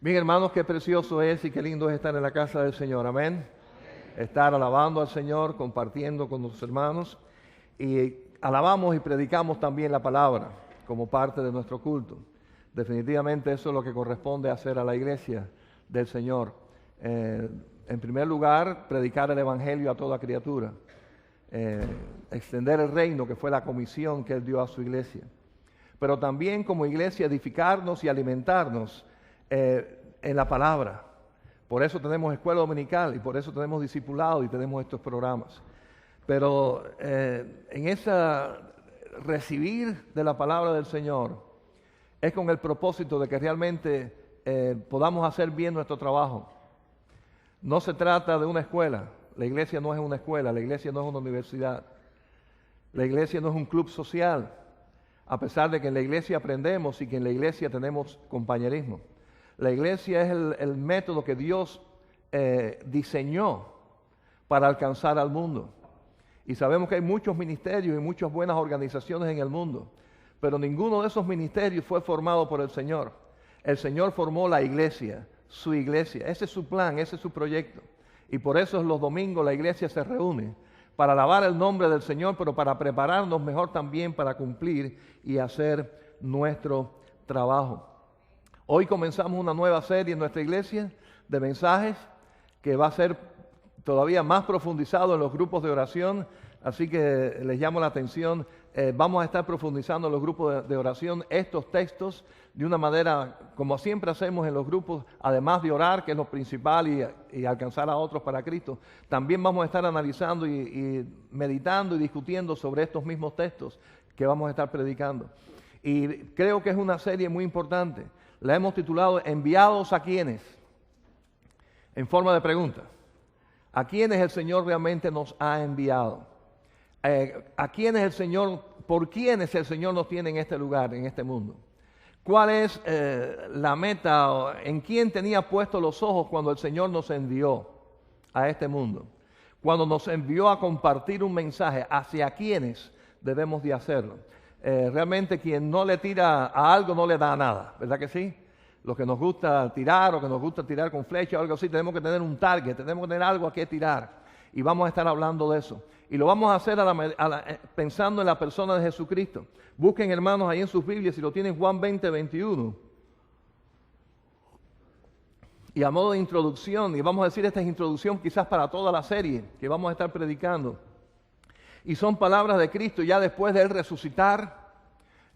Bien, hermanos, qué precioso es y qué lindo es estar en la casa del Señor. Amén. Estar alabando al Señor, compartiendo con los hermanos. Y alabamos y predicamos también la palabra como parte de nuestro culto. Definitivamente eso es lo que corresponde hacer a la iglesia del Señor. En primer lugar, predicar el Evangelio a toda criatura. Extender el reino, que fue la comisión que Él dio a su iglesia. Pero también como iglesia edificarnos y alimentarnos en la palabra. Por eso tenemos escuela dominical y por eso tenemos discipulado y tenemos estos programas. Pero en esa recibir de la palabra del Señor es con el propósito de que realmente podamos hacer bien nuestro trabajo. No se trata de una escuela. La iglesia no es una escuela, la iglesia no es una universidad. La iglesia no es un club social, a pesar de que en la iglesia aprendemos y que en la iglesia tenemos compañerismo. La iglesia es el método que Dios diseñó para alcanzar al mundo. Y sabemos que hay muchos ministerios y muchas buenas organizaciones en el mundo, pero ninguno de esos ministerios fue formado por el Señor. El Señor formó la iglesia, su iglesia. Ese es su plan, ese es su proyecto. Y por eso los domingos la iglesia se reúne para alabar el nombre del Señor, pero para prepararnos mejor también para cumplir y hacer nuestro trabajo. Hoy comenzamos una nueva serie en nuestra iglesia de mensajes que va a ser todavía más profundizado en los grupos de oración, así que les llamo la atención. Vamos a estar profundizando en los grupos de oración estos textos de una manera como siempre hacemos en los grupos, además de orar, que es lo principal, y alcanzar a otros para Cristo. También vamos a estar analizando y meditando y discutiendo sobre estos mismos textos que vamos a estar predicando. Y creo que es una serie muy importante. La hemos titulado ¿Enviados a quiénes? En forma de pregunta. ¿A quiénes el Señor realmente nos ha enviado? ¿A quiénes el Señor, por quiénes el Señor nos tiene en este lugar, en este mundo? ¿Cuál es la meta? ¿En quién tenía puestos los ojos cuando el Señor nos envió a este mundo? Cuando nos envió a compartir un mensaje, ¿hacia quiénes debemos de hacerlo? Realmente quien no le tira a algo no le da a nada, ¿verdad que sí? Los que nos gusta tirar o que nos gusta tirar con flecha o algo así, tenemos que tener un target, tenemos que tener algo a qué tirar. Y vamos a estar hablando de eso. Y lo vamos a hacer pensando en la persona de Jesucristo. Busquen, hermanos, ahí en sus Biblias, si lo tienen, Juan 20:21. Y a modo de introducción, y vamos a decir esta es introducción quizás para toda la serie que vamos a estar predicando. Y son palabras de Cristo ya después de Él resucitar.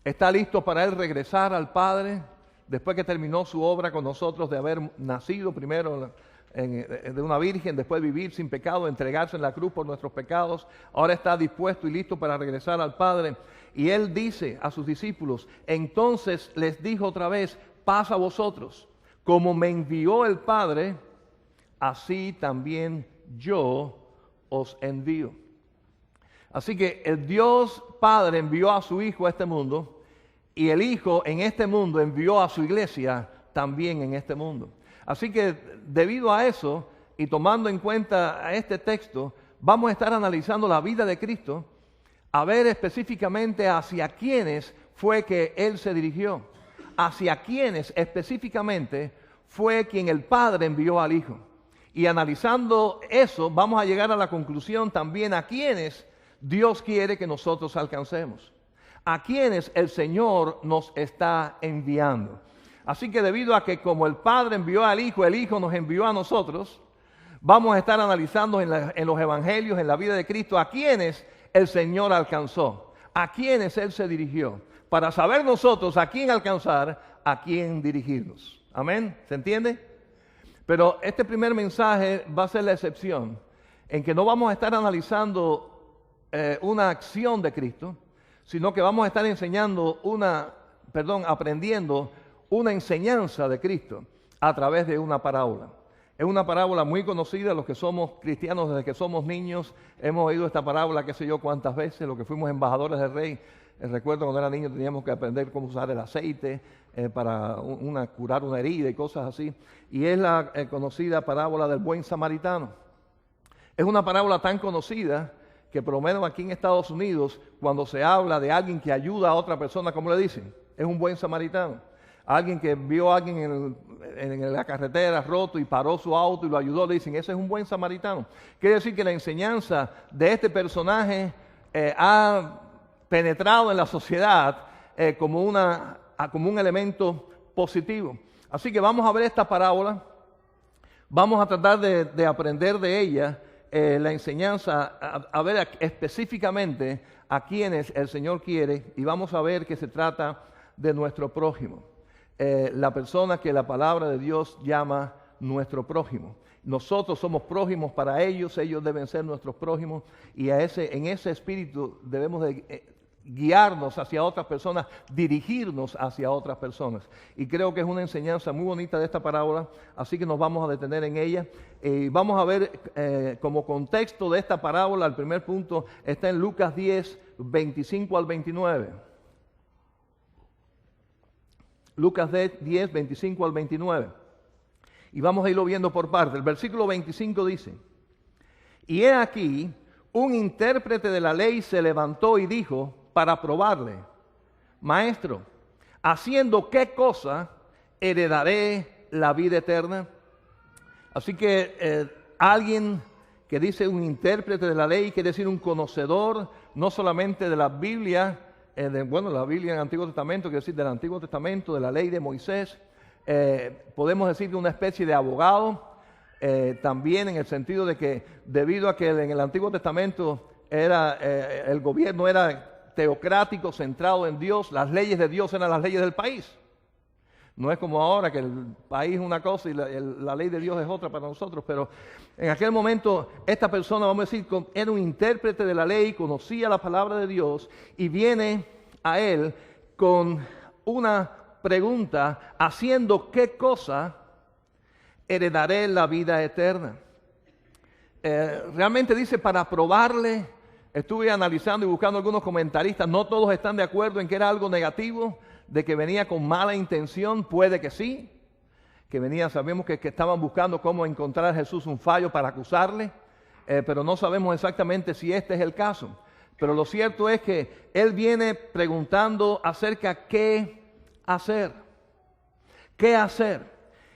Está listo para Él regresar al Padre, después que terminó su obra con nosotros de haber nacido primero de una virgen, después vivir sin pecado, entregarse en la cruz por nuestros pecados. Ahora está dispuesto y listo para regresar al Padre. Y Él dice a sus discípulos, entonces les dijo otra vez, paz a vosotros. Como me envió el Padre, así también yo os envío. Así que el Dios Padre envió a su Hijo a este mundo y el Hijo en este mundo envió a su iglesia también en este mundo. Así que debido a eso y tomando en cuenta este texto, vamos a estar analizando la vida de Cristo, a ver específicamente hacia quiénes fue que Él se dirigió, hacia quiénes específicamente fue quien el Padre envió al Hijo. Y analizando eso, vamos a llegar a la conclusión también a quiénes Dios quiere que nosotros alcancemos, a quienes el Señor nos está enviando. Así que debido a que como el Padre envió al Hijo, el Hijo nos envió a nosotros, vamos a estar analizando en los Evangelios, en la vida de Cristo, a quienes el Señor alcanzó, a quienes Él se dirigió, para saber nosotros a quién alcanzar, a quién dirigirnos. Amén, ¿se entiende? Pero este primer mensaje va a ser la excepción, en que no vamos a estar analizando una acción de Cristo, sino que vamos a estar aprendiendo una enseñanza de Cristo a través de una parábola. Es una parábola muy conocida, los que somos cristianos desde que somos niños hemos oído esta parábola qué sé yo cuántas veces, los que fuimos embajadores del Rey. Recuerdo cuando era niño teníamos que aprender cómo usar el aceite para curar una herida y cosas así. Y es la conocida parábola del buen samaritano. Es una parábola tan conocida que por lo menos aquí en Estados Unidos, cuando se habla de alguien que ayuda a otra persona, ¿cómo le dicen? Es un buen samaritano. Alguien que vio a alguien en la carretera roto y paró su auto y lo ayudó, le dicen, ese es un buen samaritano. Quiere decir que la enseñanza de este personaje ha penetrado en la sociedad como un elemento positivo. Así que vamos a ver esta parábola, vamos a tratar de aprender de ella la enseñanza, a ver específicamente a quienes el Señor quiere, y vamos a ver que se trata de nuestro prójimo. La persona que la palabra de Dios llama nuestro prójimo. Nosotros somos prójimos para ellos, ellos deben ser nuestros prójimos, y en ese espíritu debemos de guiarnos hacia otras personas, dirigirnos hacia otras personas. Y creo que es una enseñanza muy bonita de esta parábola, así que nos vamos a detener en ella. Vamos a ver como contexto de esta parábola, el primer punto está en Lucas 10, 25 al 29. Lucas 10, 25 al 29. Y vamos a irlo viendo por partes. El versículo 25 dice, y he aquí, un intérprete de la ley se levantó y dijo, para probarle, maestro, ¿haciendo qué cosa heredaré la vida eterna? Así que alguien que dice un intérprete de la ley, quiere decir un conocedor, no solamente de la Biblia, la Biblia en el Antiguo Testamento, quiere decir del Antiguo Testamento, de la ley de Moisés, podemos decir de una especie de abogado, también en el sentido de que debido a que en el Antiguo Testamento el gobierno era teocrático, centrado en Dios, las leyes de Dios eran las leyes del país. No es como ahora que el país es una cosa y la ley de Dios es otra para nosotros, pero en aquel momento esta persona, vamos a decir, era un intérprete de la ley, conocía la palabra de Dios y viene a él con una pregunta, haciendo qué cosa heredaré la vida eterna. Realmente dice para probarle. Estuve analizando y buscando algunos comentaristas, no todos están de acuerdo en que era algo negativo, de que venía con mala intención, puede que sí, que venía, sabemos que estaban buscando cómo encontrar a Jesús un fallo para acusarle, pero no sabemos exactamente si este es el caso. Pero lo cierto es que él viene preguntando acerca de qué hacer.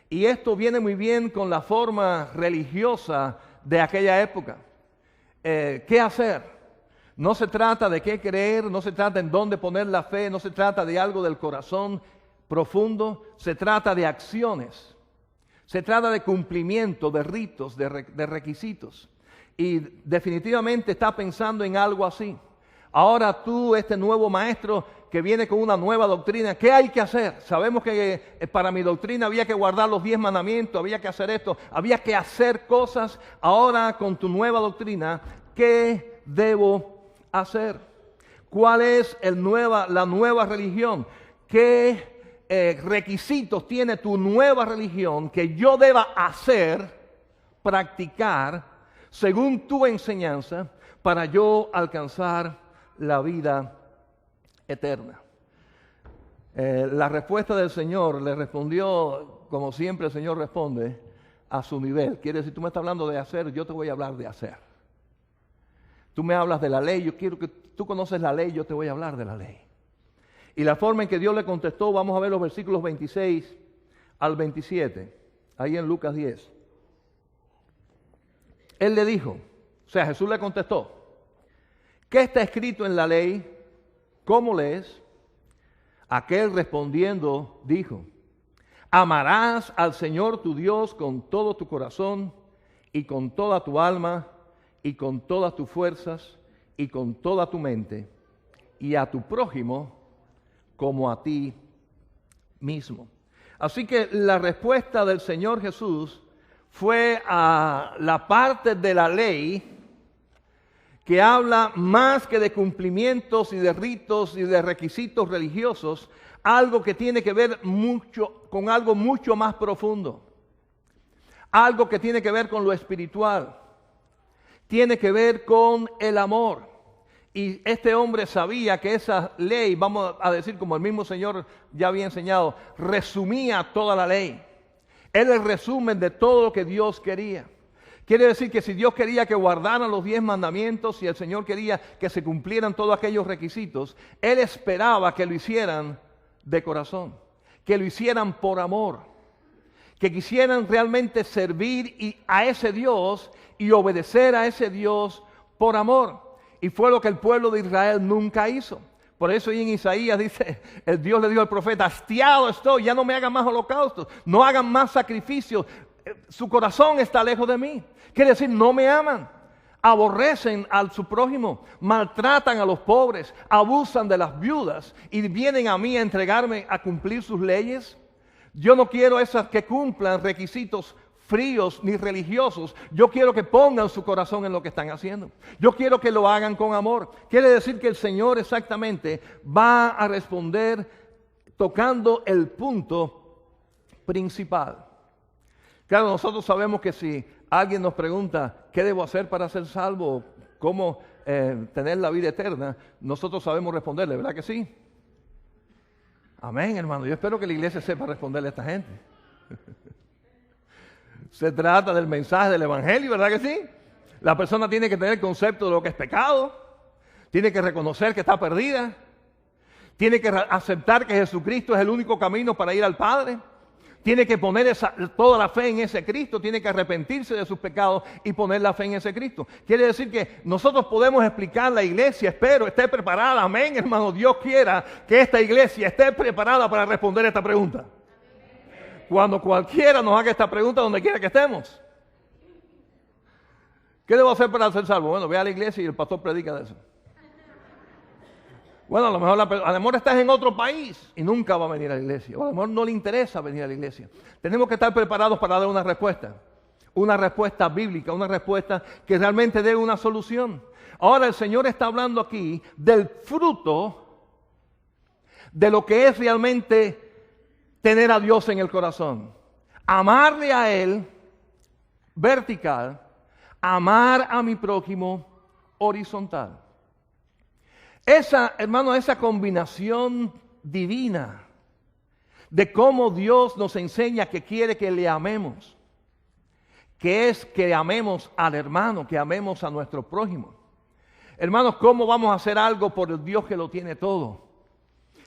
Y esto viene muy bien con la forma religiosa de aquella época. ¿Qué hacer? No se trata de qué creer, no se trata en dónde poner la fe, no se trata de algo del corazón profundo, se trata de acciones, se trata de cumplimiento, de ritos, de requisitos. Y definitivamente está pensando en algo así. Ahora tú, este nuevo maestro que viene con una nueva doctrina, ¿qué hay que hacer? Sabemos que para mi doctrina había que guardar los 10 mandamientos, había que hacer esto, había que hacer cosas. Ahora con tu nueva doctrina, ¿qué debo hacer? ¿Cuál es la nueva religión? ¿Qué requisitos tiene tu nueva religión que yo deba hacer, practicar, según tu enseñanza, para yo alcanzar la vida eterna? La respuesta del Señor le respondió, como siempre el Señor responde, a su nivel. Quiere decir, tú me estás hablando de hacer, yo te voy a hablar de hacer. Tú me hablas de la ley, yo quiero que tú conoces la ley, yo te voy a hablar de la ley. Y la forma en que Dios le contestó, vamos a ver los versículos 26 al 27, ahí en Lucas 10. Él le dijo, o sea, Jesús le contestó, ¿qué está escrito en la ley? ¿Cómo lees? Aquel respondiendo dijo, amarás al Señor tu Dios con todo tu corazón y con toda tu alma y con todas tus fuerzas y con toda tu mente, y a tu prójimo como a ti mismo. Así que la respuesta del Señor Jesús fue a la parte de la ley que habla más que de cumplimientos y de ritos y de requisitos religiosos, algo que tiene que ver mucho con algo mucho más profundo, algo que tiene que ver con lo espiritual. Tiene que ver con el amor. Y este hombre sabía que esa ley, vamos a decir como el mismo Señor ya había enseñado, resumía toda la ley. Es el resumen de todo lo que Dios quería. Quiere decir que si Dios quería que guardaran los 10 mandamientos y el Señor quería que se cumplieran todos aquellos requisitos, Él esperaba que lo hicieran de corazón. que lo hicieran por amor, que quisieran realmente servir a ese Dios y obedecer a ese Dios por amor. Y fue lo que el pueblo de Israel nunca hizo. Por eso ahí en Isaías dice, el Dios le dijo al profeta, hastiado estoy, ya no me hagan más holocaustos, no hagan más sacrificios, su corazón está lejos de mí. Quiere decir, no me aman, aborrecen a su prójimo, maltratan a los pobres, abusan de las viudas y vienen a mí a entregarme a cumplir sus leyes. Yo no quiero esas que cumplan requisitos fríos ni religiosos. Yo quiero que pongan su corazón en lo que están haciendo. Yo quiero que lo hagan con amor. Quiere decir que el Señor exactamente va a responder tocando el punto principal. Claro, nosotros sabemos que si alguien nos pregunta ¿qué debo hacer para ser salvo? ¿Cómo tener la vida eterna? Nosotros sabemos responderle, ¿verdad que sí? Amén, hermano. Yo espero que la iglesia sepa responderle a esta gente. Se trata del mensaje del Evangelio, ¿verdad que sí? La persona tiene que tener concepto de lo que es pecado, tiene que reconocer que está perdida, tiene que aceptar que Jesucristo es el único camino para ir al Padre, tiene que poner toda la fe en ese Cristo, tiene que arrepentirse de sus pecados y poner la fe en ese Cristo. Quiere decir que nosotros podemos explicar la iglesia, espero esté preparada, amén, hermano, Dios quiera que esta iglesia esté preparada para responder esta pregunta. Cuando cualquiera nos haga esta pregunta donde quiera que estemos. ¿Qué debo hacer para ser salvo? Bueno, ve a la iglesia y el pastor predica de eso. Bueno, a lo mejor a lo mejor estás en otro país y nunca va a venir a la iglesia. O a lo mejor no le interesa venir a la iglesia. Tenemos que estar preparados para dar una respuesta bíblica, una respuesta que realmente dé una solución. Ahora el Señor está hablando aquí del fruto de lo que es realmente tener a Dios en el corazón, amarle a Él vertical, amar a mi prójimo horizontal. Hermano, esa combinación divina de cómo Dios nos enseña que quiere que le amemos, que es que amemos al hermano, que amemos a nuestro prójimo. Hermanos, ¿cómo vamos a hacer algo por el Dios que lo tiene todo?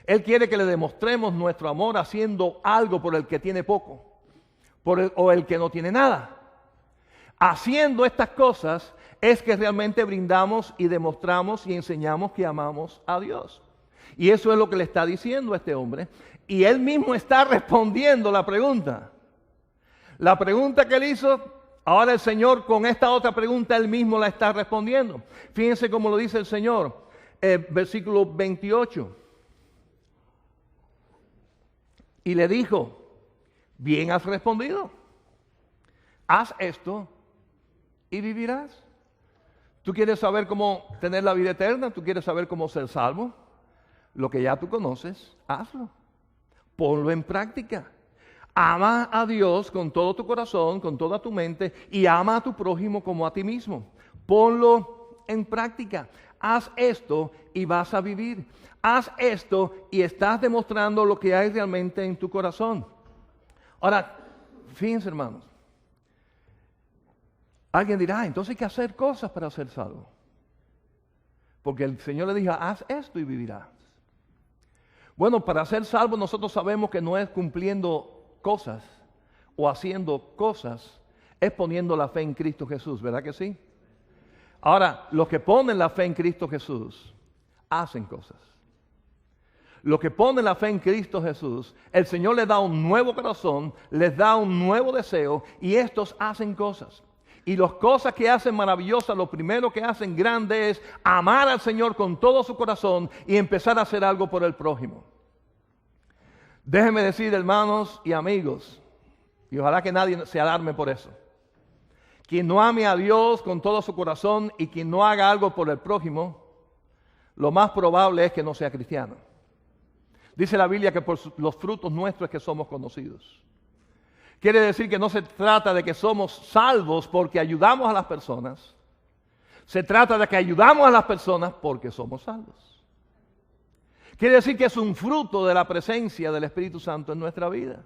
Él quiere que le demostremos nuestro amor haciendo algo por el que tiene poco, o el que no tiene nada. Haciendo estas cosas es que realmente brindamos y demostramos y enseñamos que amamos a Dios. Y eso es lo que le está diciendo a este hombre. Y él mismo está respondiendo la pregunta. La pregunta que él hizo, ahora el Señor con esta otra pregunta, él mismo la está respondiendo. Fíjense cómo lo dice el Señor, versículo 28. Y le dijo, bien has respondido, haz esto y vivirás. ¿Tú quieres saber cómo tener la vida eterna? ¿Tú quieres saber cómo ser salvo? Lo que ya tú conoces, hazlo. Ponlo en práctica. Ama a Dios con todo tu corazón, con toda tu mente y ama a tu prójimo como a ti mismo. Ponlo en práctica. Haz esto y vas a vivir. Haz esto y estás demostrando lo que hay realmente en tu corazón. Ahora, fíjense, hermanos. Alguien dirá, entonces hay que hacer cosas para ser salvo. Porque el Señor le dijo, haz esto y vivirás. Bueno, para ser salvo nosotros sabemos que no es cumpliendo cosas o haciendo cosas, es poniendo la fe en Cristo Jesús, ¿verdad que sí? Ahora, los que ponen la fe en Cristo Jesús, hacen cosas. Los que ponen la fe en Cristo Jesús, el Señor les da un nuevo corazón, les da un nuevo deseo y estos hacen cosas. Y las cosas que hacen maravillosas, lo primero que hacen grande es amar al Señor con todo su corazón y empezar a hacer algo por el prójimo. Déjenme decir, hermanos y amigos, y ojalá que nadie se alarme por eso. Quien no ame a Dios con todo su corazón y quien no haga algo por el prójimo, lo más probable es que no sea cristiano. Dice la Biblia que por los frutos nuestros es que somos conocidos. Quiere decir que no se trata de que somos salvos porque ayudamos a las personas. Se trata de que ayudamos a las personas porque somos salvos. Quiere decir que es un fruto de la presencia del Espíritu Santo en nuestra vida.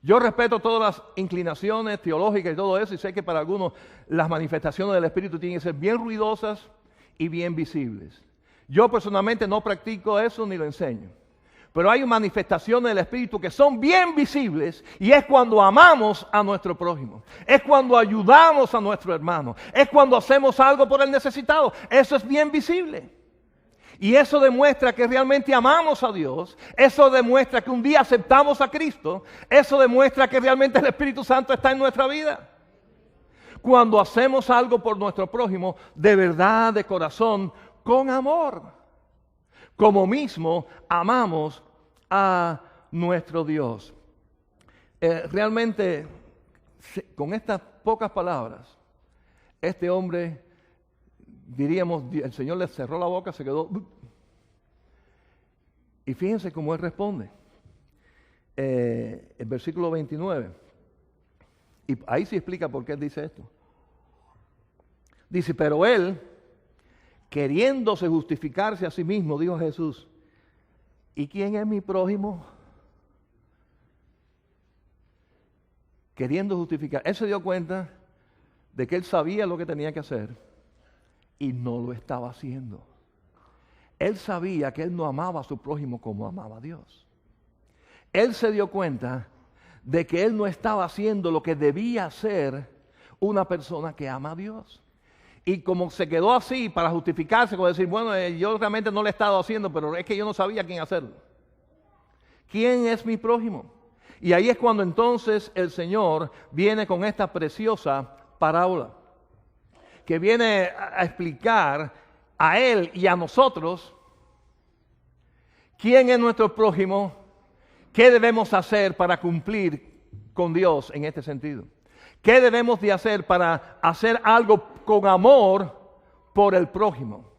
Yo respeto todas las inclinaciones teológicas y todo eso, y sé que para algunos las manifestaciones del Espíritu tienen que ser bien ruidosas y bien visibles. Yo personalmente no practico eso ni lo enseño. Pero hay manifestaciones del Espíritu que son bien visibles y es cuando amamos a nuestro prójimo. Es cuando ayudamos a nuestro hermano. Es cuando hacemos algo por el necesitado. Eso es bien visible. Y eso demuestra que realmente amamos a Dios. Eso demuestra que un día aceptamos a Cristo. Eso demuestra que realmente el Espíritu Santo está en nuestra vida. Cuando hacemos algo por nuestro prójimo, de verdad, de corazón, con amor. Como mismo amamos a nuestro Dios. Realmente, con estas pocas palabras, este hombre, diríamos, el Señor le cerró la boca, se quedó. Y fíjense cómo él responde. El versículo 29. Y ahí se explica por qué él dice esto. Dice, pero él, queriéndose justificarse a sí mismo, dijo Jesús, ¿y quién es mi prójimo? Queriendo justificar. Él se dio cuenta de que él sabía lo que tenía que hacer y no lo estaba haciendo. Él sabía que él no amaba a su prójimo como amaba a Dios. Él se dio cuenta de que él no estaba haciendo lo que debía hacer una persona que ama a Dios. Y como se quedó así para justificarse, como decir, bueno, yo realmente no lo he estado haciendo, pero es que yo no sabía quién hacerlo. ¿Quién es mi prójimo? Y ahí es cuando entonces el Señor viene con esta preciosa parábola, que viene a explicar a Él y a nosotros quién es nuestro prójimo, qué debemos hacer para cumplir con Dios en este sentido. ¿Qué debemos de hacer para hacer algo con amor por el prójimo?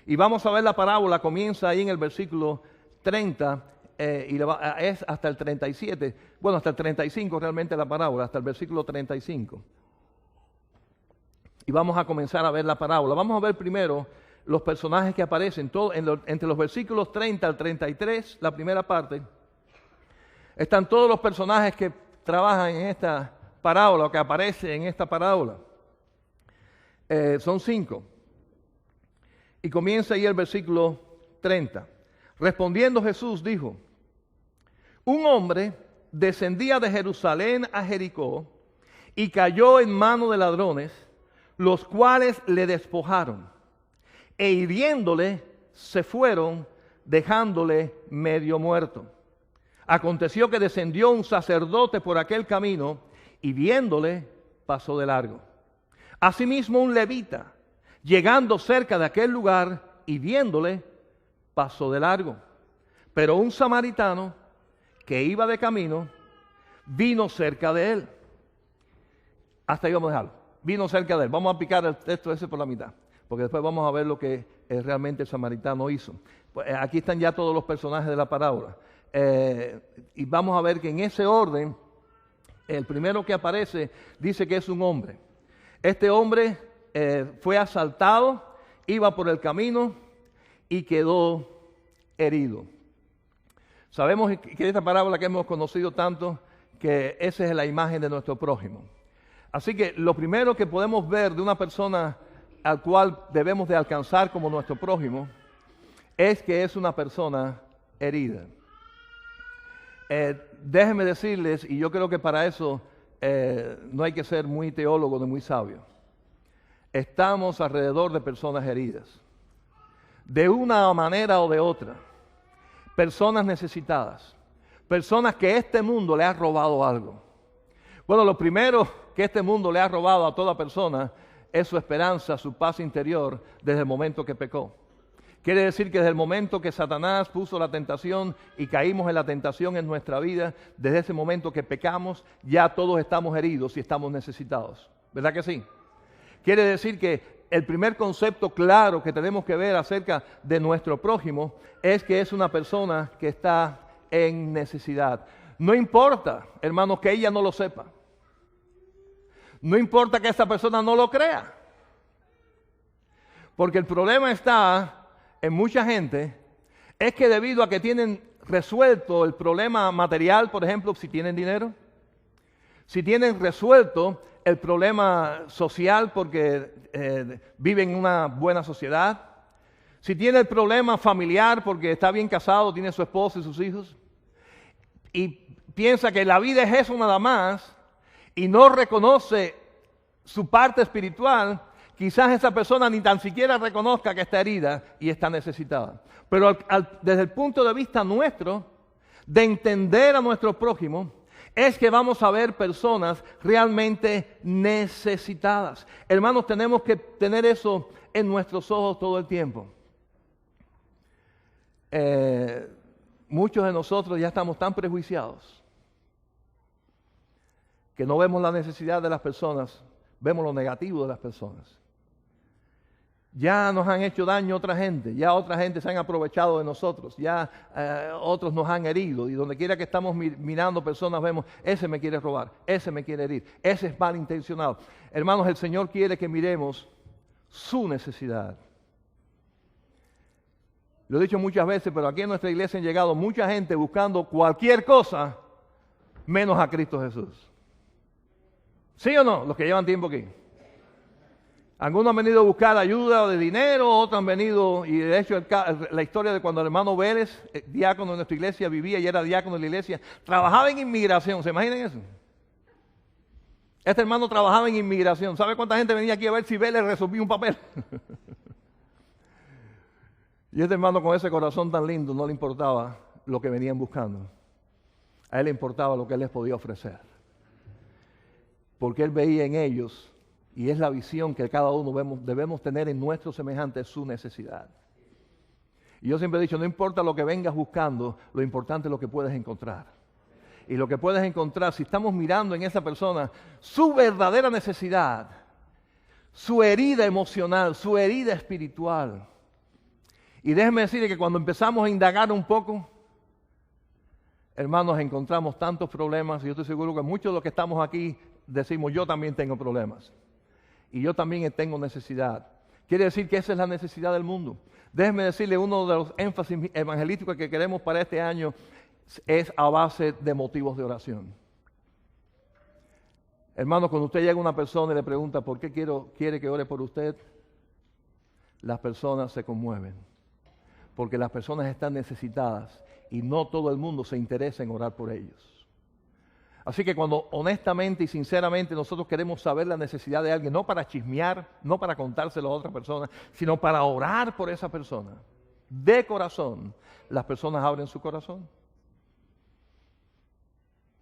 Y vamos a ver la parábola, comienza ahí en el versículo 30 y es hasta el 37, bueno, hasta el 35 realmente la parábola, hasta el versículo 35. Y vamos a comenzar a ver la parábola. Vamos a ver primero los personajes que aparecen, entre los versículos 30 al 33, la primera parte, están todos los personajes que trabajan en esta parábola, o que aparece en esta parábola. Son 5. Y comienza ahí el versículo 30. Respondiendo Jesús dijo, un hombre descendía de Jerusalén a Jericó y cayó en mano de ladrones, los cuales le despojaron e hiriéndole se fueron, dejándole medio muerto. Aconteció que descendió un sacerdote por aquel camino y viéndole, pasó de largo. Asimismo un levita, llegando cerca de aquel lugar y viéndole, pasó de largo. Pero un samaritano, que iba de camino, vino cerca de él. Hasta ahí vamos a dejarlo. Vino cerca de él. Vamos a picar el texto ese por la mitad, porque después vamos a ver lo que realmente el samaritano hizo. Pues, aquí están ya todos los personajes de la parábola. Y vamos a ver que en ese orden, el primero que aparece dice que es un hombre. Este hombre fue asaltado, iba por el camino y quedó herido. Sabemos que esta parábola que hemos conocido tanto, que esa es la imagen de nuestro prójimo. Así que lo primero que podemos ver de una persona al cual debemos de alcanzar como nuestro prójimo es que es una persona herida. Déjenme decirles, y yo creo que para eso no hay que ser muy teólogo ni muy sabio. Estamos alrededor de personas heridas, de una manera o de otra. Personas necesitadas, personas que este mundo le ha robado algo. Bueno, lo primero que este mundo le ha robado a toda persona es su esperanza, su paz interior desde el momento que pecó. Quiere decir que desde el momento que Satanás puso la tentación y caímos en la tentación en nuestra vida, desde ese momento que pecamos, ya todos estamos heridos y estamos necesitados. ¿Verdad que sí? Quiere decir que el primer concepto claro que tenemos que ver acerca de nuestro prójimo es que es una persona que está en necesidad. No importa, hermanos, que ella no lo sepa. No importa que esa persona no lo crea. Porque el problema está en mucha gente, es que debido a que tienen resuelto el problema material, por ejemplo, si tienen dinero, si tienen resuelto el problema social porque viven en una buena sociedad, Si tiene el problema familiar porque está bien casado, tiene su esposa y sus hijos, y piensa que la vida es eso nada más, y no reconoce su parte espiritual, quizás esa persona ni tan siquiera reconozca que está herida y está necesitada. Pero desde el punto de vista nuestro, de entender a nuestro prójimo, es que vamos a ver personas realmente necesitadas. Hermanos, tenemos que tener eso en nuestros ojos todo el tiempo. Muchos de nosotros ya estamos tan prejuiciados que no vemos la necesidad de las personas, vemos lo negativo de las personas. Ya nos han hecho daño a otra gente, ya otra gente se han aprovechado de nosotros, ya otros nos han herido, y donde quiera que estamos mirando personas vemos, ese me quiere robar, ese me quiere herir, ese es malintencionado. Hermanos, el Señor quiere que miremos su necesidad. Lo he dicho muchas veces, pero aquí en nuestra iglesia han llegado mucha gente buscando cualquier cosa menos a Cristo Jesús. ¿Sí o no? Los que llevan tiempo aquí. Algunos han venido a buscar ayuda de dinero, otros han venido, y de hecho la historia de cuando el hermano Vélez, diácono de nuestra iglesia, vivía y era diácono de la iglesia, trabajaba en inmigración. ¿Se imaginan eso? Este hermano trabajaba en inmigración. ¿Sabe cuánta gente venía aquí a ver si Vélez resolvía un papel? Y este hermano con ese corazón tan lindo no le importaba lo que venían buscando. A él le importaba lo que él les podía ofrecer. Porque él veía en ellos, y es la visión que cada uno debemos tener en nuestros semejantes, su necesidad. Y yo siempre he dicho, no importa lo que vengas buscando, lo importante es lo que puedes encontrar. Y lo que puedes encontrar, si estamos mirando en esa persona su verdadera necesidad, su herida emocional, su herida espiritual. Y déjenme decirle que cuando empezamos a indagar un poco, hermanos, encontramos tantos problemas, y yo estoy seguro que muchos de los que estamos aquí decimos, yo también tengo problemas. Y yo también tengo necesidad. Quiere decir que esa es la necesidad del mundo. Déjenme decirle, uno de los énfasis evangelísticos que queremos para este año es a base de motivos de oración. Hermanos, cuando usted llega a una persona y le pregunta por qué quiere que ore por usted, las personas se conmueven. Porque las personas están necesitadas y no todo el mundo se interesa en orar por ellos. Así que cuando honestamente y sinceramente nosotros queremos saber la necesidad de alguien, no para chismear, no para contárselo a otra persona, sino para orar por esa persona, de corazón, las personas abren su corazón.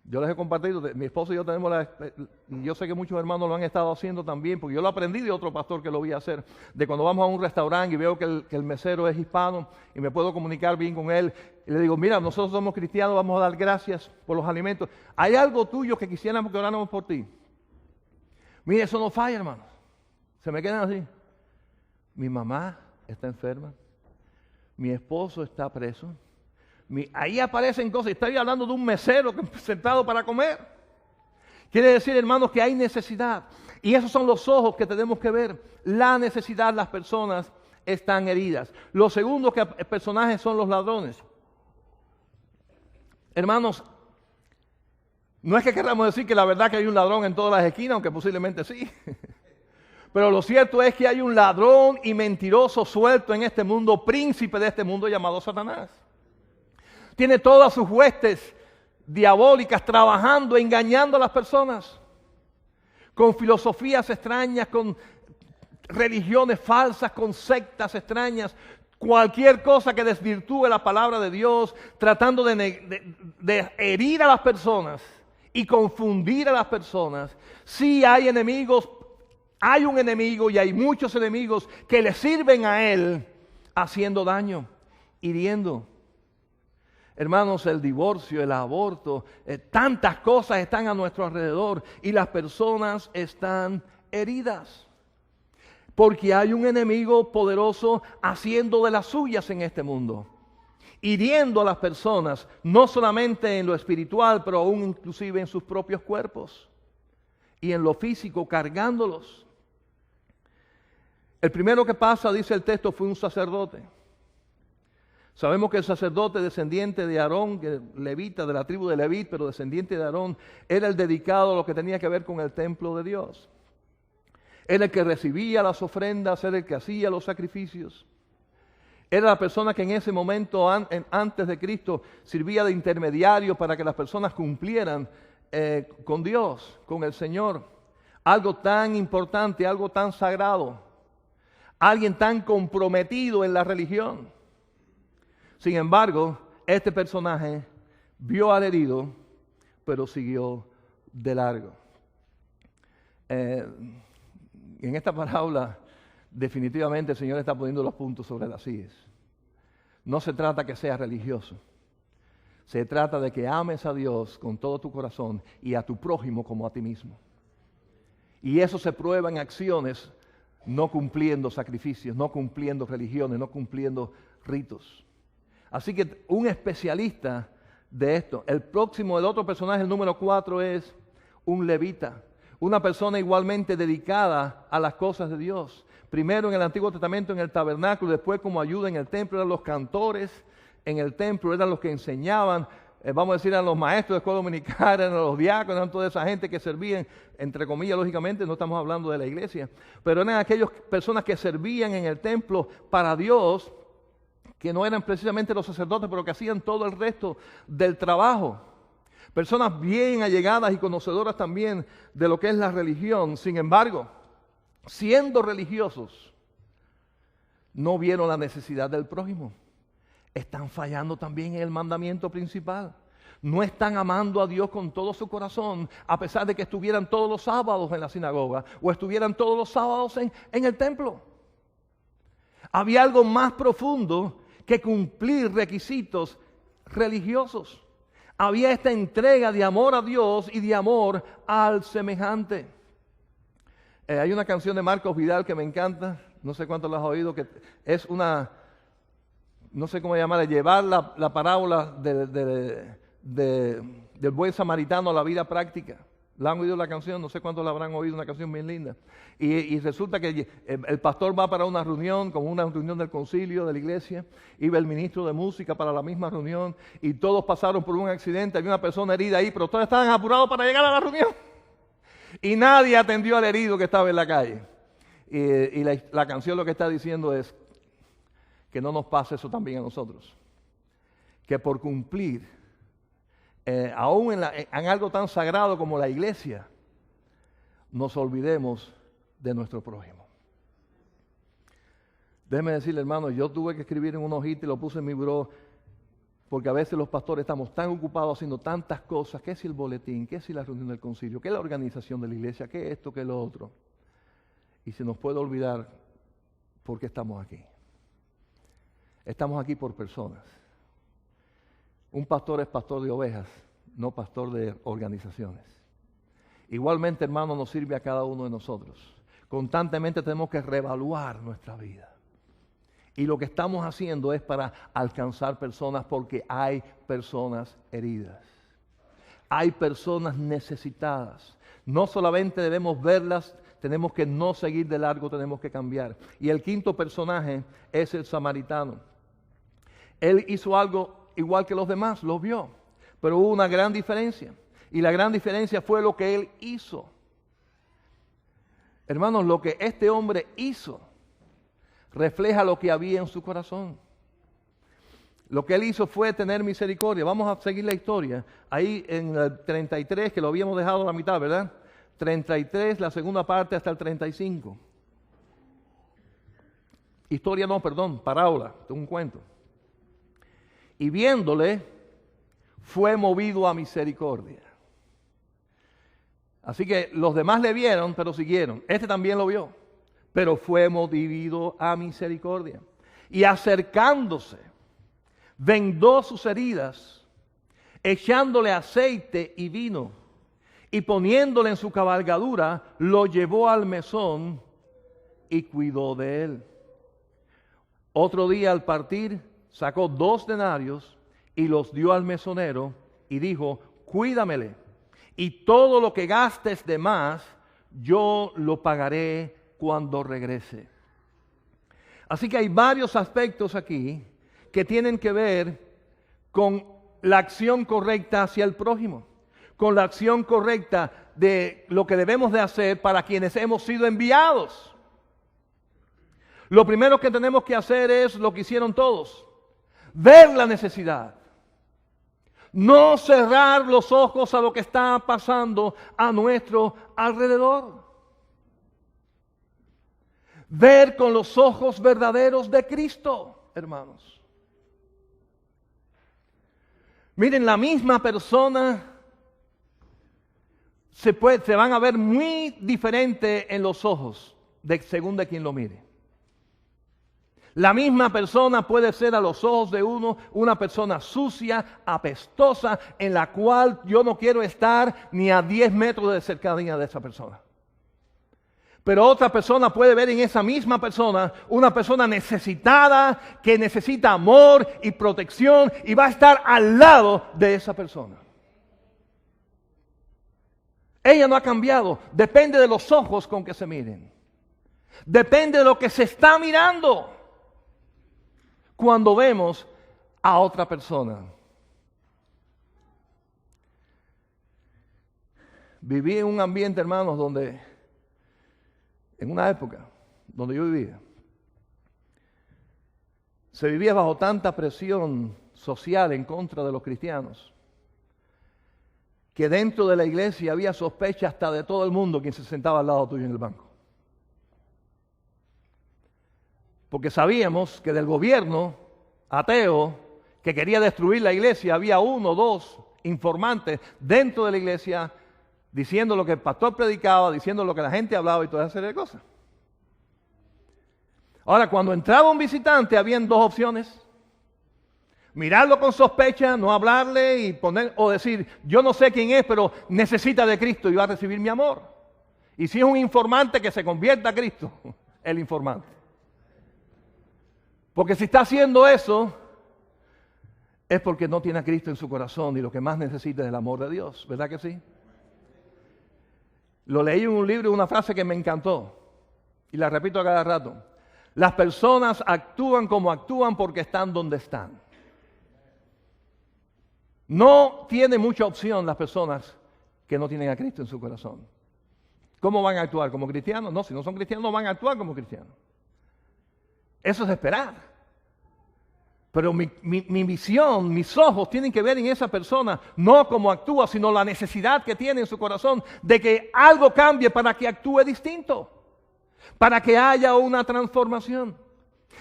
Yo les he compartido, mi esposo y yo tenemos y yo sé que muchos hermanos lo han estado haciendo también, porque yo lo aprendí de otro pastor que lo vi hacer, de cuando vamos a un restaurante y veo que el mesero es hispano y me puedo comunicar bien con él, y le digo, mira, nosotros somos cristianos, vamos a dar gracias por los alimentos. ¿Hay algo tuyo que quisiéramos que oráramos por ti? Mire, eso no falla, hermano. Se me quedan así. Mi mamá está enferma, mi esposo está preso. Ahí aparecen cosas, estoy hablando de un mesero que sentado para comer. Quiere decir, hermanos, que hay necesidad. Y esos son los ojos que tenemos que ver. La necesidad, las personas están heridas. Lo segundo que personajes son los ladrones. Hermanos, no es que queramos decir que la verdad que hay un ladrón en todas las esquinas, aunque posiblemente sí. Pero lo cierto es que hay un ladrón y mentiroso suelto en este mundo, príncipe de este mundo llamado Satanás. Tiene todas sus huestes diabólicas trabajando, engañando a las personas, con filosofías extrañas, con religiones falsas, con sectas extrañas, cualquier cosa que desvirtúe la palabra de Dios, tratando de herir a las personas y confundir a las personas. Sí hay enemigos, hay un enemigo y hay muchos enemigos que le sirven a él haciendo daño, hiriendo. Hermanos, el divorcio, el aborto, tantas cosas están a nuestro alrededor y las personas están heridas. Porque hay un enemigo poderoso haciendo de las suyas en este mundo. Hiriendo a las personas, no solamente en lo espiritual, pero aún inclusive en sus propios cuerpos. Y en lo físico, cargándolos. El primero que pasa, dice el texto, fue un sacerdote. Sabemos que el sacerdote descendiente de Aarón, levita, de la tribu de Leví, pero descendiente de Aarón, era el dedicado a lo que tenía que ver con el templo de Dios. Era el que recibía las ofrendas, era el que hacía los sacrificios. Era la persona que en ese momento, antes de Cristo, servía de intermediario para que las personas cumplieran con Dios, con el Señor. Algo tan importante, algo tan sagrado. Alguien tan comprometido en la religión. Sin embargo, este personaje vio al herido, pero siguió de largo. En esta parábola, definitivamente el Señor está poniendo los puntos sobre las íes. No se trata que seas religioso. Se trata de que ames a Dios con todo tu corazón y a tu prójimo como a ti mismo. Y eso se prueba en acciones, no cumpliendo sacrificios, no cumpliendo religiones, no cumpliendo ritos. Así que un especialista de esto. El otro personaje, el número 4, es un levita. Una persona igualmente dedicada a las cosas de Dios. Primero en el Antiguo Testamento en el tabernáculo, después como ayuda en el templo, eran los cantores en el templo, eran los que enseñaban, vamos a decir, eran los maestros de escuela dominical, eran los diáconos, eran toda esa gente que servían, entre comillas, lógicamente, no estamos hablando de la iglesia, pero eran aquellas personas que servían en el templo para Dios, que no eran precisamente los sacerdotes, pero que hacían todo el resto del trabajo. Personas bien allegadas y conocedoras también de lo que es la religión. Sin embargo, siendo religiosos, no vieron la necesidad del prójimo. Están fallando también en el mandamiento principal. No están amando a Dios con todo su corazón, a pesar de que estuvieran todos los sábados en la sinagoga o estuvieran todos los sábados en el templo. Había algo más profundo que cumplir requisitos religiosos. Había esta entrega de amor a Dios y de amor al semejante. Hay una canción de Marcos Vidal que me encanta, no sé cuánto la has oído, que es una, no sé cómo llamarla, llevar la parábola del buen samaritano a la vida práctica. ¿La han oído la canción? No sé cuántos la habrán oído, una canción bien linda. Y resulta que el pastor va para una reunión, como una reunión del concilio de la iglesia, iba el ministro de música para la misma reunión, y todos pasaron por un accidente, había una persona herida ahí, pero todos estaban apurados para llegar a la reunión. Y nadie atendió al herido que estaba en la calle. Y la canción lo que está diciendo es que no nos pase eso también a nosotros. Que por cumplir, aún en algo tan sagrado como la iglesia, nos olvidemos de nuestro prójimo. Déjeme decirle, hermano, yo tuve que escribir en una hojita y lo puse en mi buró, porque a veces los pastores estamos tan ocupados haciendo tantas cosas, ¿qué si el boletín? ¿Qué si la reunión del concilio? ¿Qué la organización de la iglesia? ¿Qué esto? ¿Qué lo otro? Y se nos puede olvidar por qué estamos aquí. Estamos aquí por personas. Un pastor es pastor de ovejas, no pastor de organizaciones. Igualmente, hermano, nos sirve a cada uno de nosotros. Constantemente tenemos que reevaluar nuestra vida. Y lo que estamos haciendo es para alcanzar personas, porque hay personas heridas. Hay personas necesitadas. No solamente debemos verlas, tenemos que no seguir de largo, tenemos que cambiar. Y el quinto personaje es el samaritano. Él hizo algo igual que los demás, lo vio, pero hubo una gran diferencia. Y la gran diferencia fue lo que él hizo. Hermanos, lo que este hombre hizo refleja lo que había en su corazón. Lo que él hizo fue tener misericordia. Vamos a seguir la historia. Ahí en el 33, que lo habíamos dejado a la mitad, ¿verdad? 33, la segunda parte hasta el 35. Historia no, perdón, parábola, un cuento. Y viéndole, fue movido a misericordia. Así que los demás le vieron, pero siguieron. Este también lo vio, pero fue movido a misericordia. Y acercándose, vendó sus heridas, echándole aceite y vino, y poniéndole en su cabalgadura, lo llevó al mesón y cuidó de él. Otro día al partir, sacó 2 denarios y los dio al mesonero y dijo: cuídamele, y todo lo que gastes de más, yo lo pagaré cuando regrese. Así que hay varios aspectos aquí que tienen que ver con la acción correcta hacia el prójimo, con la acción correcta de lo que debemos de hacer para quienes hemos sido enviados. Lo primero que tenemos que hacer es lo que hicieron todos. Ver la necesidad. No cerrar los ojos a lo que está pasando a nuestro alrededor. Ver con los ojos verdaderos de Cristo, hermanos. Miren, la misma persona se van a ver muy diferente en los ojos, según de quien lo mire. La misma persona puede ser a los ojos de uno una persona sucia, apestosa, en la cual yo no quiero estar ni a 10 metros de cercanía de esa persona. Pero otra persona puede ver en esa misma persona una persona necesitada, que necesita amor y protección y va a estar al lado de esa persona. Ella no ha cambiado, depende de los ojos con que se miren. Depende de lo que se está mirando cuando vemos a otra persona. Viví en un ambiente, hermanos, en una época donde yo vivía, se vivía bajo tanta presión social en contra de los cristianos, que dentro de la iglesia había sospecha hasta de todo el mundo quien se sentaba al lado tuyo en el banco. Porque sabíamos que del gobierno ateo que quería destruir la iglesia, había 1 o 2 informantes dentro de la iglesia diciendo lo que el pastor predicaba, diciendo lo que la gente hablaba y toda esa serie de cosas. Ahora, cuando entraba un visitante, habían 2 opciones. Mirarlo con sospecha, no hablarle y o decir, yo no sé quién es, pero necesita de Cristo y va a recibir mi amor. Y si es un informante, que se convierta a Cristo, el informante. Porque si está haciendo eso, es porque no tiene a Cristo en su corazón y lo que más necesita es el amor de Dios. ¿Verdad que sí? Lo leí en un libro, una frase que me encantó y la repito a cada rato. Las personas actúan como actúan porque están donde están. No tiene mucha opción las personas que no tienen a Cristo en su corazón. ¿Cómo van a actuar? ¿Como cristianos? No, si no son cristianos no van a actuar como cristianos. Eso es esperar. Pero mi visión, mis ojos tienen que ver en esa persona, no cómo actúa, sino la necesidad que tiene en su corazón de que algo cambie para que actúe distinto, para que haya una transformación.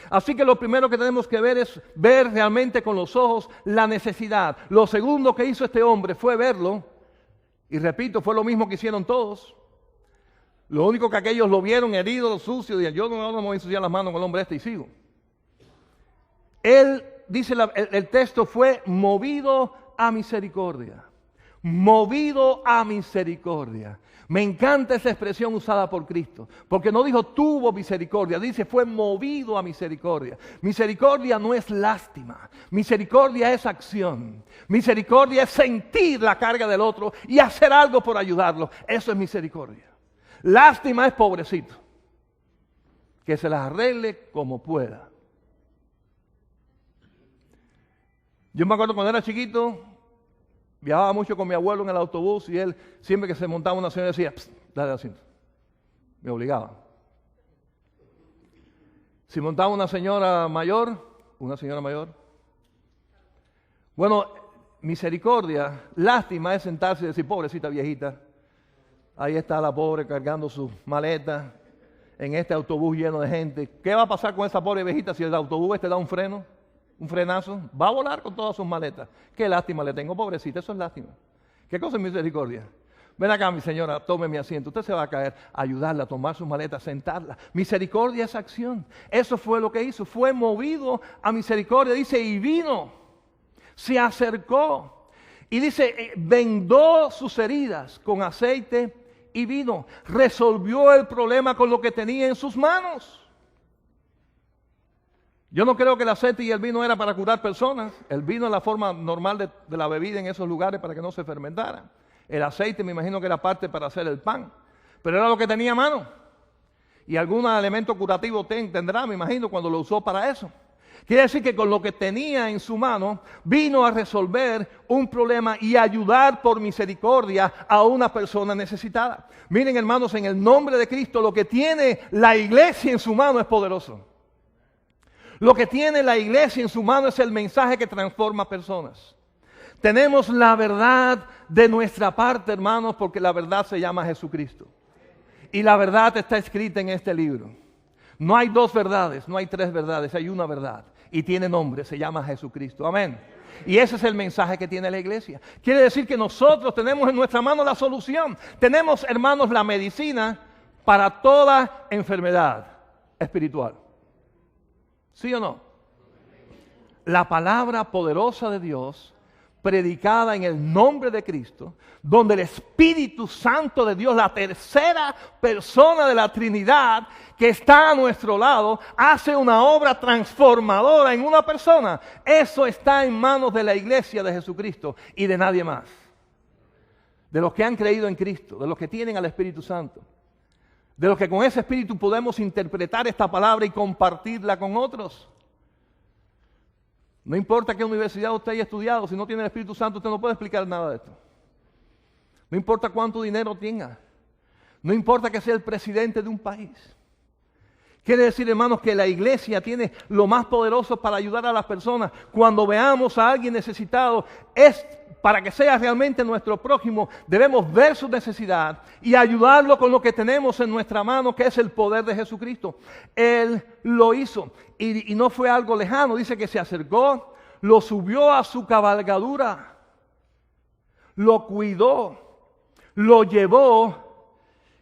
Así que lo primero que tenemos que ver es ver realmente con los ojos la necesidad. Lo segundo que hizo este hombre fue verlo, y repito, fue lo mismo que hicieron todos. Lo único que aquellos lo vieron herido, sucio, y yo no me voy a ensuciar las manos con el hombre y sigo. Él, dice el texto, fue movido a misericordia. Movido a misericordia. Me encanta esa expresión usada por Cristo, porque no dijo tuvo misericordia, dice fue movido a misericordia. Misericordia no es lástima, misericordia es acción. Misericordia es sentir la carga del otro y hacer algo por ayudarlo. Eso es misericordia. Lástima es pobrecito, que se las arregle como pueda. Yo me acuerdo cuando era chiquito, viajaba mucho con mi abuelo en el autobús y él siempre que se montaba una señora decía, dale el asiento. Me obligaba. Si montaba una señora mayor, bueno, misericordia, lástima es sentarse y decir, pobrecita viejita, ahí está la pobre cargando sus maletas en este autobús lleno de gente. ¿Qué va a pasar con esa pobre viejita si el autobús te da un freno? Un frenazo, va a volar con todas sus maletas. Qué lástima le tengo, pobrecita, eso es lástima. ¿Qué cosa es misericordia? Ven acá, mi señora, tome mi asiento. Usted se va a caer, ayudarla a tomar sus maletas, sentarla. Misericordia es acción. Eso fue lo que hizo, fue movido a misericordia. Dice, y vino, se acercó. Y dice, vendó sus heridas con aceite y vino. Resolvió el problema con lo que tenía en sus manos. Yo no creo que el aceite y el vino era para curar personas. El vino es la forma normal de la bebida en esos lugares para que no se fermentara. El aceite me imagino que era parte para hacer el pan. Pero era lo que tenía a mano. Y algún elemento curativo tendrá, me imagino, cuando lo usó para eso. Quiere decir que con lo que tenía en su mano, vino a resolver un problema y ayudar por misericordia a una persona necesitada. Miren, hermanos, en el nombre de Cristo, lo que tiene la iglesia en su mano es poderoso. Lo que tiene la iglesia en su mano es el mensaje que transforma personas. Tenemos la verdad de nuestra parte, hermanos, porque la verdad se llama Jesucristo. Y la verdad está escrita en este libro. No hay dos verdades, no hay tres verdades, hay una verdad. Y tiene nombre, se llama Jesucristo. Amén. Y ese es el mensaje que tiene la iglesia. Quiere decir que nosotros tenemos en nuestra mano la solución. Tenemos, hermanos, la medicina para toda enfermedad espiritual. ¿Sí o no? La palabra poderosa de Dios, predicada en el nombre de Cristo, donde el Espíritu Santo de Dios, la tercera persona de la Trinidad que está a nuestro lado, hace una obra transformadora en una persona. Eso está en manos de la iglesia de Jesucristo y de nadie más. De los que han creído en Cristo, de los que tienen al Espíritu Santo, de los que con ese Espíritu podemos interpretar esta palabra y compartirla con otros. No importa qué universidad usted haya estudiado, si no tiene el Espíritu Santo, usted no puede explicar nada de esto. No importa cuánto dinero tenga. No importa que sea el presidente de un país. Quiere decir, hermanos, que la iglesia tiene lo más poderoso para ayudar a las personas. Cuando veamos a alguien necesitado, es para que sea realmente nuestro prójimo, debemos ver su necesidad y ayudarlo con lo que tenemos en nuestra mano, que es el poder de Jesucristo. Él lo hizo y no fue algo lejano. Dice que se acercó, lo subió a su cabalgadura, lo cuidó, lo llevó.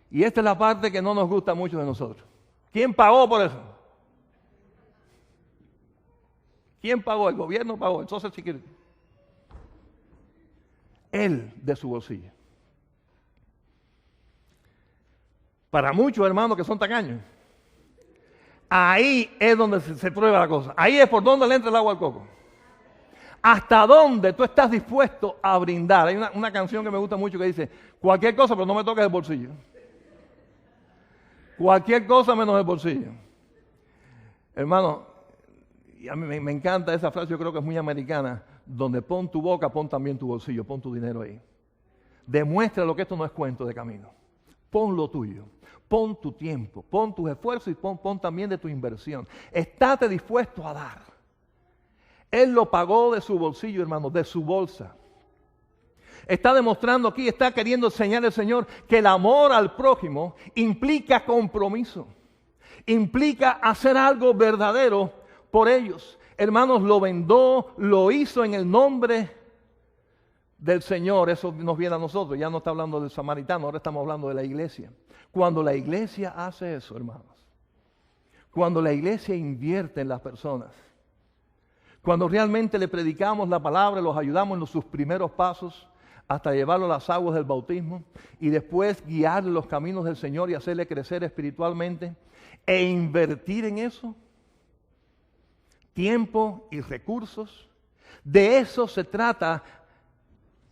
Y esta es la parte que no nos gusta mucho de nosotros. ¿Quién pagó por eso? ¿Quién pagó? El gobierno pagó, el Social Security. Él de su bolsillo. Para muchos hermanos que son tacaños, ahí es donde se prueba la cosa. Ahí es por donde le entra el agua al coco. Hasta dónde tú estás dispuesto a brindar. Hay una canción que me gusta mucho que dice, cualquier cosa pero no me toques el bolsillo. Cualquier cosa menos el bolsillo. Hermano, y a mí me encanta esa frase, yo creo que es muy americana, donde pon tu boca, pon también tu bolsillo, pon tu dinero ahí. Demuestra lo que esto no es cuento de camino. Pon lo tuyo, pon tu tiempo, pon tus esfuerzos y pon también de tu inversión. Estate dispuesto a dar. Él lo pagó de su bolsillo, hermano, de su bolsa. Está demostrando aquí, está queriendo enseñar el Señor que el amor al prójimo implica compromiso. Implica hacer algo verdadero por ellos. Hermanos, lo vendó, lo hizo en el nombre del Señor. Eso nos viene a nosotros. Ya no está hablando del samaritano, ahora estamos hablando de la iglesia. Cuando la iglesia hace eso, hermanos, cuando la iglesia invierte en las personas, cuando realmente le predicamos la palabra, los ayudamos en sus primeros pasos, hasta llevarlo a las aguas del bautismo y después guiarle los caminos del Señor y hacerle crecer espiritualmente e invertir en eso tiempo y recursos. De eso se trata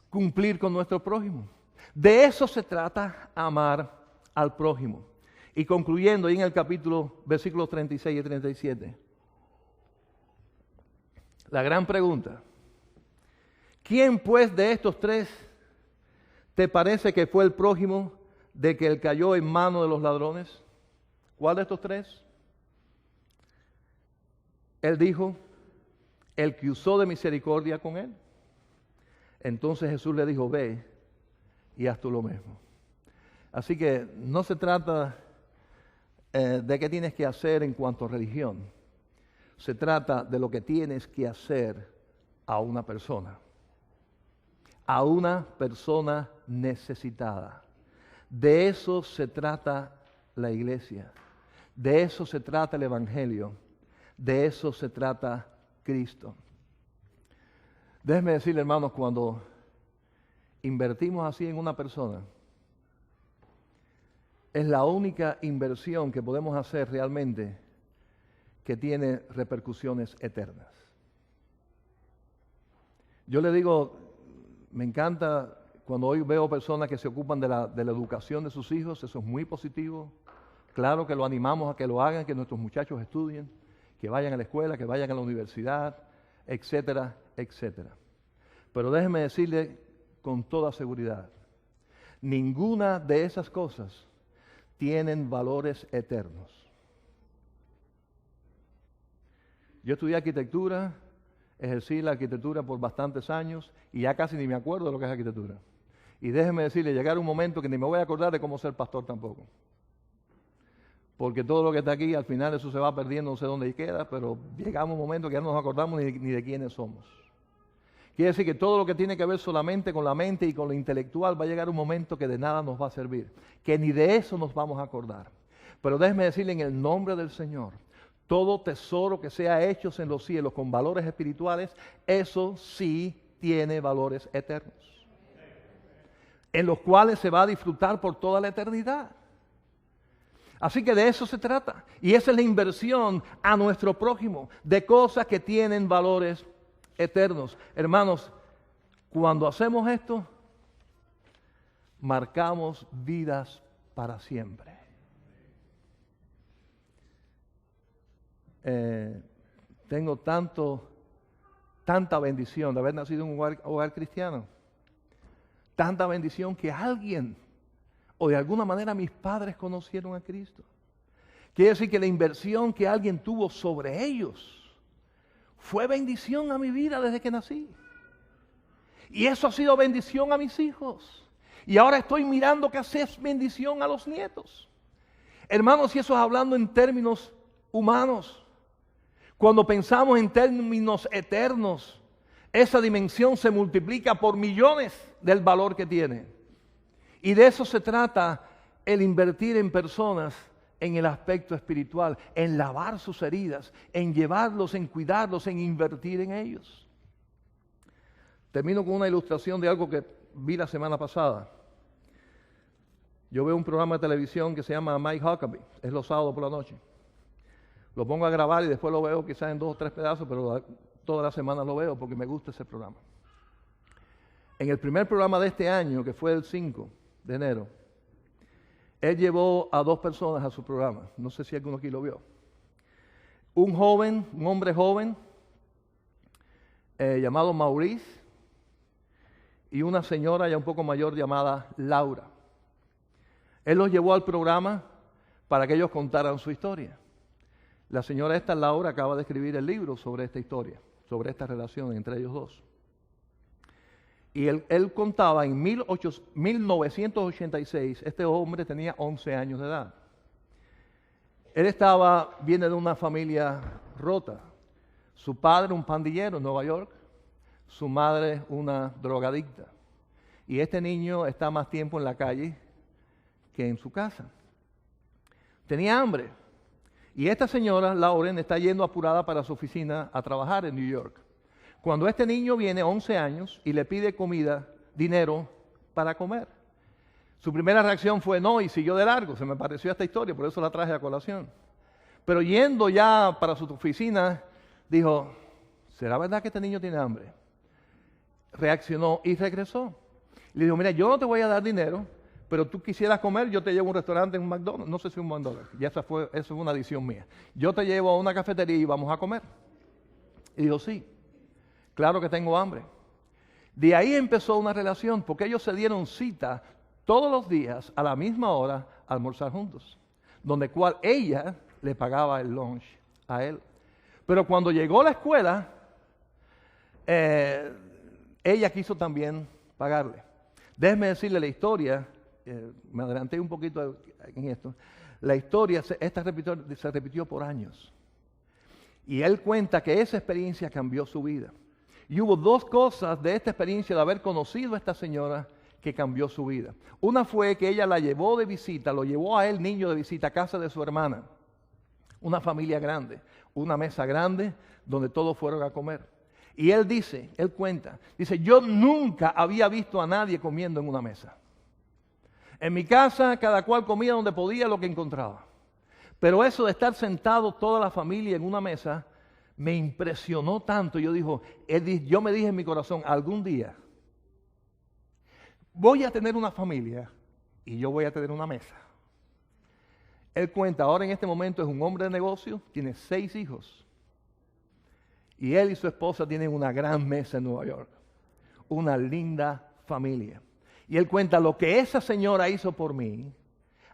cumplir con nuestro prójimo. De eso se trata amar al prójimo. Y concluyendo ahí en el capítulo, versículos 36 y 37. La gran pregunta. ¿Quién pues de estos tres te parece que fue el prójimo de que él cayó en manos de los ladrones? ¿Cuál de estos tres? Él dijo, el que usó de misericordia con él. Entonces Jesús le dijo, ve y haz tú lo mismo. Así que no se trata de qué tienes que hacer en cuanto a religión. Se trata de lo que tienes que hacer a una persona. A una persona necesitada. De eso se trata la iglesia. De eso se trata el evangelio. De eso se trata Cristo. Déjenme decirle, hermanos, cuando invertimos así en una persona, es la única inversión que podemos hacer realmente que tiene repercusiones eternas. Yo le digo, me encanta cuando hoy veo personas que se ocupan de la educación de sus hijos, eso es muy positivo. Claro que lo animamos a que lo hagan, que nuestros muchachos estudien, que vayan a la escuela, que vayan a la universidad, etcétera, etcétera. Pero déjenme decirle con toda seguridad, ninguna de esas cosas tienen valores eternos. Yo estudié arquitectura, ejercí la arquitectura por bastantes años y ya casi ni me acuerdo de lo que es arquitectura. Y déjeme decirle, llegar un momento que ni me voy a acordar de cómo ser pastor tampoco. Porque todo lo que está aquí, al final eso se va perdiendo, no sé dónde queda, pero llegamos a un momento que ya no nos acordamos ni de quiénes somos. Quiere decir que todo lo que tiene que ver solamente con la mente y con lo intelectual va a llegar un momento que de nada nos va a servir, que ni de eso nos vamos a acordar. Pero déjeme decirle en el nombre del Señor, todo tesoro que sea hecho en los cielos con valores espirituales, eso sí tiene valores eternos, en los cuales se va a disfrutar por toda la eternidad. Así que de eso se trata. Y esa es la inversión a nuestro prójimo, de cosas que tienen valores eternos. Hermanos, cuando hacemos esto, marcamos vidas para siempre. Tengo tanta bendición de haber nacido en un hogar cristiano. Tanta bendición que alguien, o de alguna manera mis padres conocieron a Cristo. Quiere decir que la inversión que alguien tuvo sobre ellos fue bendición a mi vida desde que nací. Y eso ha sido bendición a mis hijos. Y ahora estoy mirando que hace bendición a los nietos. Hermanos, y eso es hablando en términos humanos. Cuando pensamos en términos eternos, esa dimensión se multiplica por millones del valor que tiene. Y de eso se trata el invertir en personas en el aspecto espiritual, en lavar sus heridas, en llevarlos, en cuidarlos, en invertir en ellos. Termino con una ilustración de algo que vi la semana pasada. Yo veo un programa de televisión que se llama Mike Huckabee, es los sábados por la noche. Lo pongo a grabar y después lo veo quizás en 2 o 3 pedazos, pero todas las semanas lo veo porque me gusta ese programa. En el primer programa de este año, que fue el 5 de enero, él llevó a 2 personas a su programa. No sé si alguno aquí lo vio. Un hombre joven, llamado Maurice, y una señora ya un poco mayor llamada Laura. Él los llevó al programa para que ellos contaran su historia. La señora esta, Laura, acaba de escribir el libro sobre esta historia, sobre esta relación entre ellos dos. Y él contaba en 1986, este hombre tenía 11 años de edad. Él viene de una familia rota. Su padre, un pandillero en Nueva York, su madre, una drogadicta. Y este niño está más tiempo en la calle que en su casa. Tenía hambre. Y esta señora, Lauren, está yendo apurada para su oficina a trabajar en New York. Cuando este niño viene, 11 años, y le pide comida, dinero para comer. Su primera reacción fue no, y siguió de largo. Se me pareció esta historia, por eso la traje a colación. Pero yendo ya para su oficina, dijo, ¿será verdad que este niño tiene hambre? Reaccionó y regresó. Le dijo, mira, yo no te voy a dar dinero, pero tú quisieras comer, yo te llevo a un restaurante en un McDonald's. No sé si un McDonald's, ya eso es una adición mía. Yo te llevo a una cafetería y vamos a comer. Y dijo, sí. Claro que tengo hambre. De ahí empezó una relación, porque ellos se dieron cita todos los días a la misma hora a almorzar juntos, donde cual ella le pagaba el lunch a él. Pero cuando llegó a la escuela, ella quiso también pagarle. Déjeme decirle la historia, me adelanté un poquito en esto. La historia se repitió por años. Y él cuenta que esa experiencia cambió su vida. Y hubo 2 cosas de esta experiencia de haber conocido a esta señora que cambió su vida. Una fue que ella la llevó de visita, lo llevó a él, niño, de visita a casa de su hermana. Una familia grande, una mesa grande donde todos fueron a comer. Y él cuenta, yo nunca había visto a nadie comiendo en una mesa. En mi casa cada cual comía donde podía lo que encontraba. Pero eso de estar sentado toda la familia en una mesa me impresionó tanto. Yo me dije en mi corazón, algún día voy a tener una familia y yo voy a tener una mesa. Él cuenta, ahora en este momento es un hombre de negocio, tiene 6 hijos. Y él y su esposa tienen una gran mesa en Nueva York. Una linda familia. Y él cuenta, lo que esa señora hizo por mí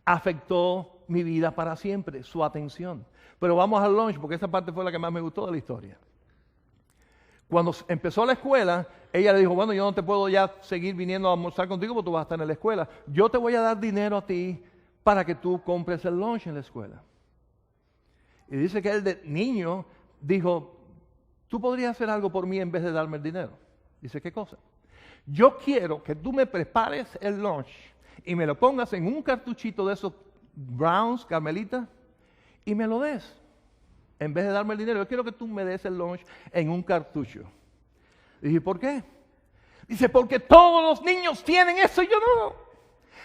afectó mi vida para siempre, su atención. Pero vamos al lunch, porque esa parte fue la que más me gustó de la historia. Cuando empezó la escuela, ella le dijo, bueno, yo no te puedo ya seguir viniendo a almorzar contigo porque tú vas a estar en la escuela. Yo te voy a dar dinero a ti para que tú compres el lunch en la escuela. Y dice que él de niño dijo, tú podrías hacer algo por mí en vez de darme el dinero. Dice, ¿qué cosa? Yo quiero que tú me prepares el lunch y me lo pongas en un cartuchito de esos Browns, Carmelita, y me lo des. En vez de darme el dinero, yo quiero que tú me des el lunch en un cartucho. Dije, ¿por qué? Dice, porque todos los niños tienen eso y yo no.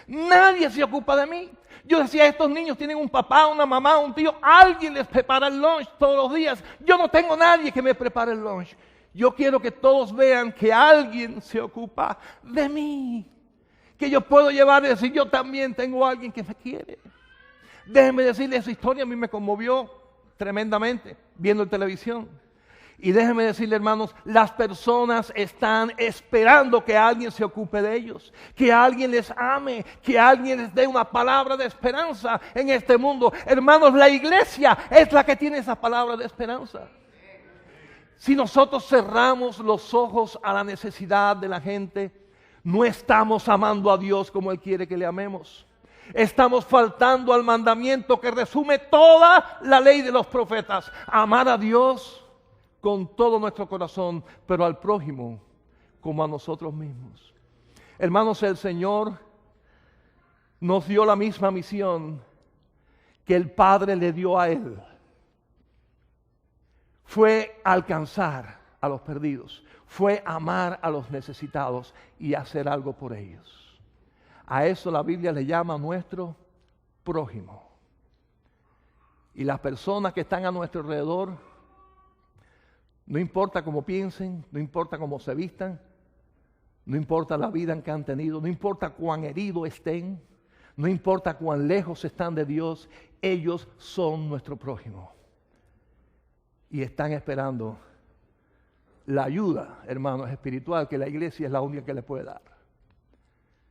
Nadie se ocupa de mí. Yo decía, estos niños tienen un papá, una mamá, un tío. Alguien les prepara el lunch todos los días. Yo no tengo nadie que me prepare el lunch. Yo quiero que todos vean que alguien se ocupa de mí. Que yo puedo llevar y decir, yo también tengo a alguien que me quiere. Déjenme decirle, esa historia a mí me conmovió tremendamente viendo en televisión. Y déjenme decirle, hermanos, las personas están esperando que alguien se ocupe de ellos, que alguien les ame, que alguien les dé una palabra de esperanza en este mundo. Hermanos, la iglesia es la que tiene esa palabra de esperanza. Si nosotros cerramos los ojos a la necesidad de la gente, no estamos amando a Dios como Él quiere que le amemos. Estamos faltando al mandamiento que resume toda la ley de los profetas. Amar a Dios con todo nuestro corazón, pero al prójimo como a nosotros mismos. Hermanos, el Señor nos dio la misma misión que el Padre le dio a Él. Fue alcanzar a los perdidos, fue amar a los necesitados y hacer algo por ellos. A eso la Biblia le llama nuestro prójimo. Y las personas que están a nuestro alrededor, no importa cómo piensen, no importa cómo se vistan, no importa la vida que han tenido, no importa cuán heridos estén, no importa cuán lejos están de Dios, ellos son nuestro prójimo. Y están esperando la ayuda, hermanos, espiritual, que la iglesia es la única que le puede dar.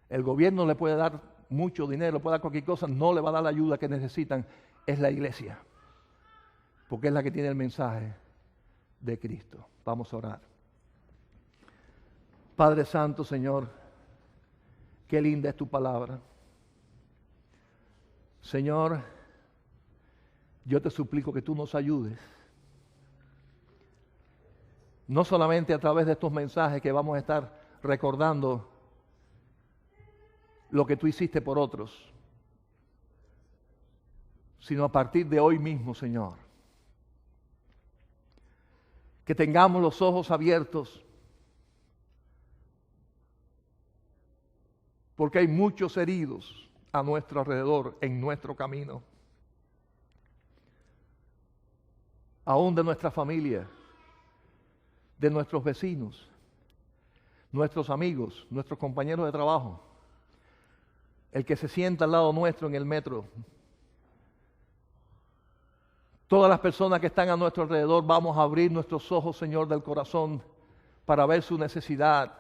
El gobierno le puede dar mucho dinero, le puede dar cualquier cosa, no le va a dar la ayuda que necesitan, es la iglesia. Porque es la que tiene el mensaje de Cristo. Vamos a orar. Padre Santo, Señor, qué linda es tu palabra. Señor, yo te suplico que tú nos ayudes. No solamente a través de estos mensajes que vamos a estar recordando lo que tú hiciste por otros, sino a partir de hoy mismo, Señor. Que tengamos los ojos abiertos, porque hay muchos heridos a nuestro alrededor, en nuestro camino, aún de nuestra familia, de nuestros vecinos, nuestros amigos, nuestros compañeros de trabajo, el que se sienta al lado nuestro en el metro. Todas las personas que están a nuestro alrededor, vamos a abrir nuestros ojos, Señor, del corazón para ver su necesidad.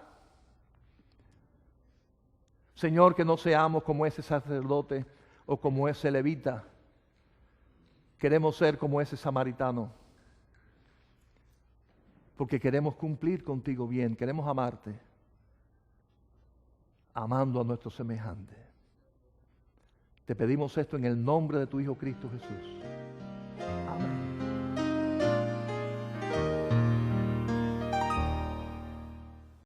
Señor, que no seamos como ese sacerdote o como ese levita. Queremos ser como ese samaritano. Porque queremos cumplir contigo bien, queremos amarte, amando a nuestro semejante. Te pedimos esto en el nombre de tu Hijo Cristo Jesús.